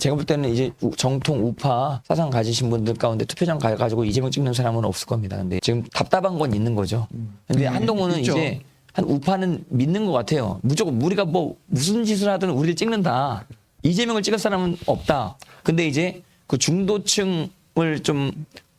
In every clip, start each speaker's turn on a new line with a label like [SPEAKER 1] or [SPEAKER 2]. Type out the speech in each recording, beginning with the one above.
[SPEAKER 1] 제가 볼 때는 이제 정통 우파 사상 가지신 분들 가운데 투표장 가가지고 이재명 찍는 사람은 없을 겁니다. 근데 지금 답답한 건 있는 거죠. 근데 한동훈은
[SPEAKER 2] 있죠.
[SPEAKER 1] 이제 한 우파는 믿는 것 같아요. 무조건 우리가 뭐 무슨 짓을 하든 우리를 찍는다. 이재명을 찍을 사람은 없다. 근데 이제 그 중도층을 좀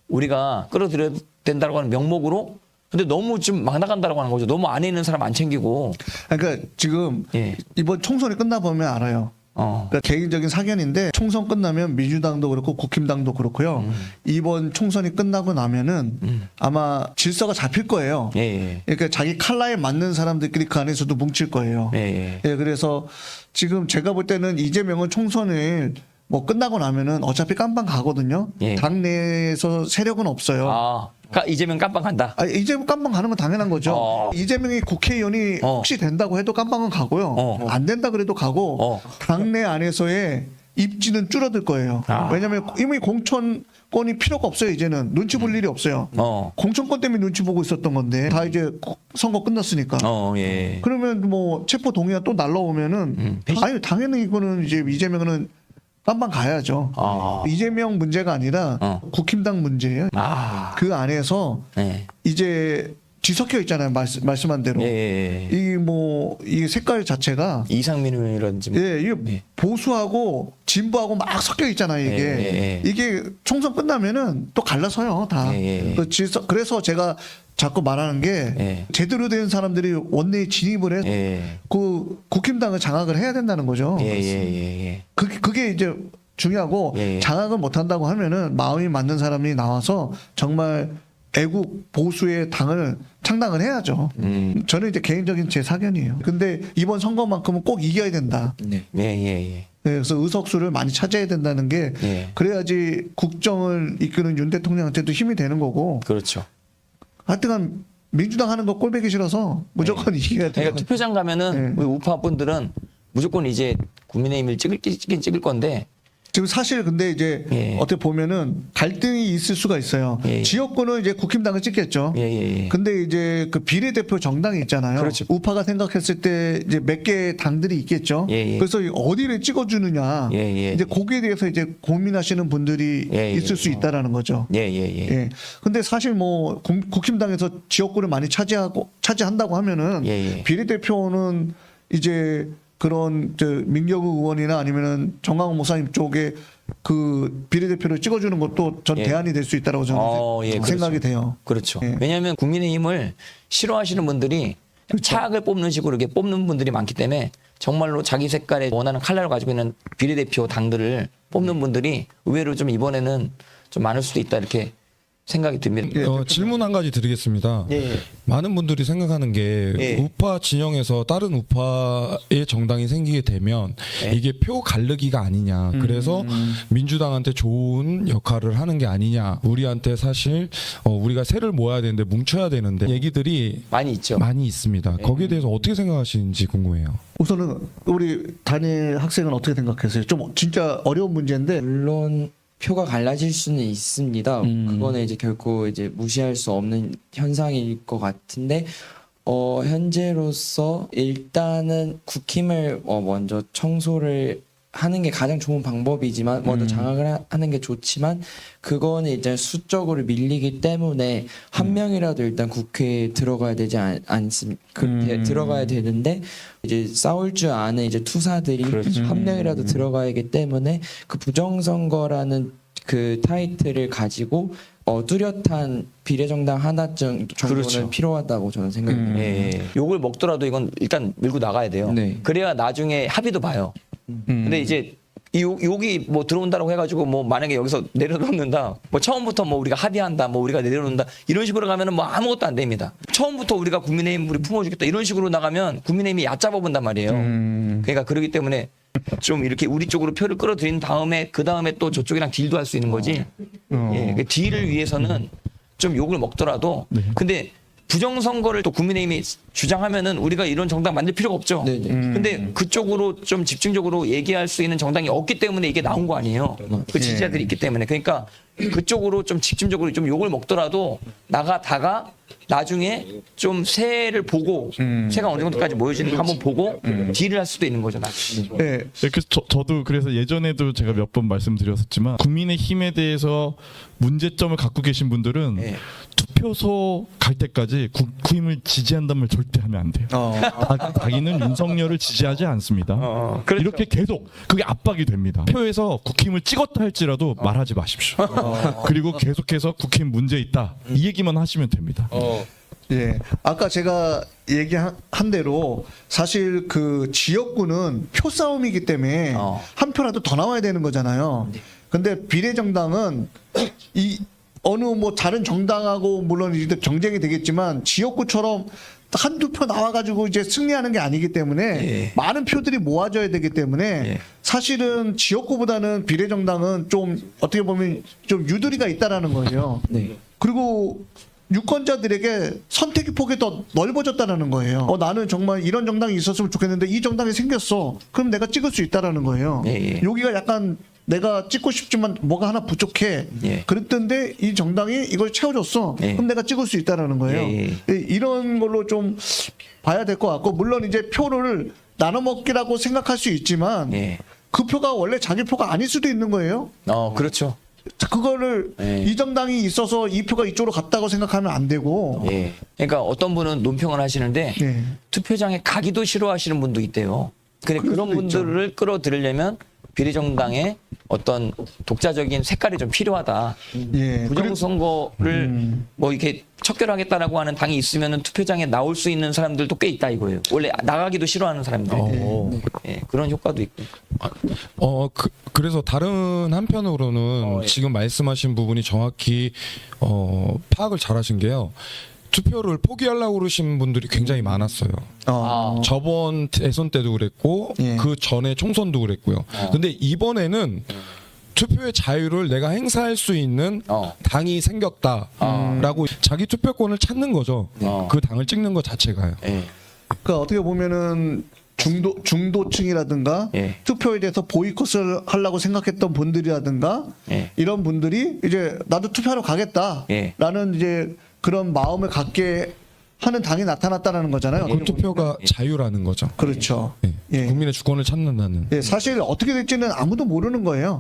[SPEAKER 1] 우리가 끌어들여야 된다고 하는 명목으로 근데 너무 좀 막 나간다고 하는 거죠. 너무 안에 있는 사람 안 챙기고.
[SPEAKER 2] 그러니까 지금
[SPEAKER 1] 예.
[SPEAKER 2] 이번 총선이 끝나보면 알아요. 그러니까 개인적인 사견인데 총선 끝나면 민주당도 그렇고 국힘당도 그렇고요. 이번 총선이 끝나고 나면은 아마 질서가 잡힐 거예요.
[SPEAKER 1] 예, 예.
[SPEAKER 2] 그러니까 자기 칼라에 맞는 사람들끼리 그 안에서도 뭉칠 거예요.
[SPEAKER 1] 예, 예.
[SPEAKER 2] 예, 그래서 지금 제가 볼 때는 이재명은 총선을 뭐 끝나고 나면은 어차피 깜빵 가거든요.
[SPEAKER 1] 예.
[SPEAKER 2] 당내에서 세력은 없어요.
[SPEAKER 1] 아, 이재명 깜빵 간다.
[SPEAKER 2] 이재명 깜빵 가는 건 당연한 거죠. 이재명이 국회의원이 혹시 된다고 해도 깜빵은 가고요. 안 된다 그래도 가고 당내 안에서의 입지는 줄어들 거예요. 왜냐하면 이미 공천권이 필요가 없어요. 이제는 눈치 볼 일이 없어요. 공천권 때문에 눈치 보고 있었던 건데 다 이제 선거 끝났으니까.
[SPEAKER 1] 예.
[SPEAKER 2] 그러면 뭐 체포 동의안 또 날라오면은 아니 당연히 이거는 이제 이재명은 깜빵 가야죠. 이재명 문제가 아니라 국힘당 문제예요. 그 안에서
[SPEAKER 1] 네.
[SPEAKER 2] 이제 뒤섞여 있잖아요. 말씀한 대로.
[SPEAKER 1] 예.
[SPEAKER 2] 이 색깔 자체가
[SPEAKER 1] 이상민 의원이라든지.
[SPEAKER 2] 이게 보수하고 진보하고 막 섞여 있잖아요. 이게 이게 총선 끝나면은 또 갈라서요. 다. 그래서 제가 자꾸 말하는 게 제대로 된 사람들이 원내에 진입을 해서 그 국힘당을 장악을 해야 된다는 거죠. 그게 이제 중요하고 장악을 못 한다고 하면은 마음이 맞는 사람이 나와서 정말 애국 보수의 당을 창당을 해야죠. 저는 이제 개인적인 제 사견이에요. 근데 이번 선거만큼은 꼭 이겨야 된다. 그래서 의석수를 많이 차지해야 된다는 게 그래야지 국정을 이끄는 윤 대통령한테도 힘이 되는 거고.
[SPEAKER 1] 그렇죠.
[SPEAKER 2] 하여튼간 민주당 하는 거 꼴보기 싫어서 무조건 이겨야 돼요.
[SPEAKER 1] 그러니까 투표장 가면은 우리 우파 분들은 무조건 이제 국민의힘을 찍긴 찍을 건데
[SPEAKER 2] 지금 사실 근데 이제 어떻게 보면은 갈등이 있을 수가 있어요. 지역구는 이제 국힘당을 찍겠죠. 근데 이제 그 비례대표 정당이 있잖아요.
[SPEAKER 1] 그렇죠.
[SPEAKER 2] 우파가 생각했을 때 이제 몇 개 당들이 있겠죠. 그래서 어디를 찍어주느냐. 이제 거기에 대해서 이제 고민하시는 분들이 있을 수 있다라는 거죠. 근데 사실 뭐 국힘당에서 지역구를 많이 차지한다고 하면은 비례대표는 이제 그런 민경우 의원이나 아니면은 정강훈 목사님 쪽에 그 비례대표를 찍어주는 것도 전 대안이 될 수 있다고 저는 생각이 돼요.
[SPEAKER 1] 그렇죠. 왜냐하면 국민의힘을 싫어하시는 분들이 차악을 뽑는 식으로 이렇게 뽑는 분들이 많기 때문에 정말로 자기 색깔에 원하는 컬러를 가지고 있는 비례대표 당들을 뽑는 분들이 의외로 좀 이번에는 좀 많을 수도 있다 이렇게 생각이 듭니다.
[SPEAKER 3] 질문 한 가지 드리겠습니다. 많은 분들이 생각하는 게 우파 진영에서 다른 우파의 정당이 생기게 되면 이게 표 가르기가 아니냐. 그래서 민주당한테 좋은 역할을 하는 게 아니냐. 우리한테 사실 우리가 세를 모아야 되는데 뭉쳐야 되는데 얘기들이
[SPEAKER 1] 많이 있죠.
[SPEAKER 3] 많이 있습니다. 거기에 대해서 어떻게 생각하시는지 궁금해요.
[SPEAKER 2] 우선은 우리 담임 학생은 어떻게 생각하세요? 좀 진짜 어려운 문제인데.
[SPEAKER 4] 물론 표가 갈라질 수는 있습니다. 그거는 이제 결코 이제 무시할 수 없는 현상일 것 같은데 현재로서 일단은 국힘을 먼저 청소를 하는 게 가장 좋은 방법이지만 먼저 장악을 하는 게 좋지만 그거는 이제 수적으로 밀리기 때문에 한 명이라도 일단 국회에 들어가야 되지 않습니까? 들어가야 되는데 이제 싸울 줄 아는 이제 투사들이 한 명이라도 들어가야 하기 때문에 그 부정선거라는 그 타이틀을 가지고 뚜렷한 비례정당 하나 정도는 필요하다고 저는 생각합니다.
[SPEAKER 1] 욕을 먹더라도 이건 일단 밀고 나가야 돼요. 그래야 나중에 합의도 봐요. 근데 이제 이 욕이 뭐 들어온다고 해가지고 뭐 만약에 여기서 내려놓는다, 뭐 처음부터 뭐 우리가 합의한다, 뭐 우리가 내려놓는다 이런 식으로 가면은 뭐 아무것도 안 됩니다. 처음부터 우리가 국민의힘 우리 품어주겠다 이런 식으로 나가면 국민의힘이 얕잡아 본단 말이에요. 그러니까 그러기 때문에 좀 이렇게 우리 쪽으로 표를 끌어들인 다음에 그 다음에 또 저쪽이랑 딜도 할 수 있는 거지. 그 딜을 위해서는 좀 욕을 먹더라도 근데 부정선거를 또 국민의힘이 주장하면은 우리가 이런 정당 만들 필요가 없죠.
[SPEAKER 4] 네네.
[SPEAKER 1] 근데 그쪽으로 좀 집중적으로 얘기할 수 있는 정당이 없기 때문에 이게 나온 거 아니에요. 그 지지자들이 있기 때문에. 그러니까 그쪽으로 좀 집중적으로 좀 욕을 먹더라도 나가다가 나중에 좀 새를 보고 새가 어느 정도까지 모여지는지 한번 보고 딜을 할 수도 있는 거죠. 나중에.
[SPEAKER 2] 네.
[SPEAKER 5] 그래서 저도 그래서 예전에도 제가 몇 번 말씀드렸었지만 국민의힘에 대해서 문제점을 갖고 계신 분들은
[SPEAKER 1] 네.
[SPEAKER 5] 투표소 갈 때까지 국힘을 지지한다는 말 절대 하면 안 돼요. 자기는 윤석열을 지지하지 않습니다.
[SPEAKER 1] 그렇죠.
[SPEAKER 5] 이렇게 계속 그게 압박이 됩니다. 표에서 국힘을 찍었다 할지라도 말하지 마십시오. 그리고 계속해서 국힘 문제 있다 이 얘기만 하시면 됩니다.
[SPEAKER 2] 예. 아까 제가 얘기한 대로 사실 그 지역구는 표 싸움이기 때문에 한 표라도 더 나와야 되는 거잖아요. 근데 비례정당은 이 어느 뭐 다른 정당하고 물론 이제 경쟁이 되겠지만 지역구처럼 한두 표 나와가지고 이제 승리하는 게 아니기 때문에 많은 표들이 모아져야 되기 때문에 사실은 지역구보다는 비례정당은 좀 어떻게 보면 좀 유도리가 있다라는 거예요. 그리고 유권자들에게 선택의 폭이 더 넓어졌다는 거예요. 나는 정말 이런 정당이 있었으면 좋겠는데 이 정당이 생겼어. 그럼 내가 찍을 수 있다라는 거예요. 여기가 약간 내가 찍고 싶지만 뭐가 하나 부족해. 그랬던데 이 정당이 이걸 채워줬어. 그럼 내가 찍을 수 있다라는 거예요. 이런 걸로 좀 봐야 될 것 같고 물론 이제 표를 나눠 먹기라고 생각할 수 있지만 그 표가 원래 자기 표가 아닐 수도 있는 거예요.
[SPEAKER 1] 그렇죠.
[SPEAKER 2] 그거를 이 정당이 있어서 이 표가 이쪽으로 갔다고 생각하면 안 되고.
[SPEAKER 1] 그러니까 어떤 분은 논평을 하시는데 투표장에 가기도 싫어하시는 분도 있대요. 근데 그런 분들을 끌어들이려면 비례정당의 어떤 독자적인 색깔이 좀 필요하다. 부정선거를 뭐 이렇게 척결하겠다라고 하는 당이 있으면 투표장에 나올 수 있는 사람들도 꽤 있다 이거예요. 원래 나가기도 싫어하는 사람들. 그런 효과도 있고.
[SPEAKER 3] 그래서 다른 한편으로는 지금 말씀하신 부분이 정확히 파악을 잘하신 게요. 투표를 포기하려고 그러신 분들이 굉장히 많았어요. 저번 대선 때도 그랬고 그 전에 총선도 그랬고요. 근데 이번에는 투표의 자유를 내가 행사할 수 있는 당이 생겼다라고 자기 투표권을 찾는 거죠. 그 당을 찍는 것 자체가요.
[SPEAKER 2] 그러니까 어떻게 보면은 중도층이라든가 투표에 대해서 보이콧을 하려고 생각했던 분들이라든가 이런 분들이 이제 나도 투표하러 가겠다라는 이제 그런 마음을 갖게 하는 당이 나타났다는 거잖아요.
[SPEAKER 3] 그 투표가 자유라는 거죠.
[SPEAKER 2] 그렇죠.
[SPEAKER 3] 국민의 주권을 찾는다는.
[SPEAKER 2] 사실 어떻게 될지는 아무도 모르는 거예요.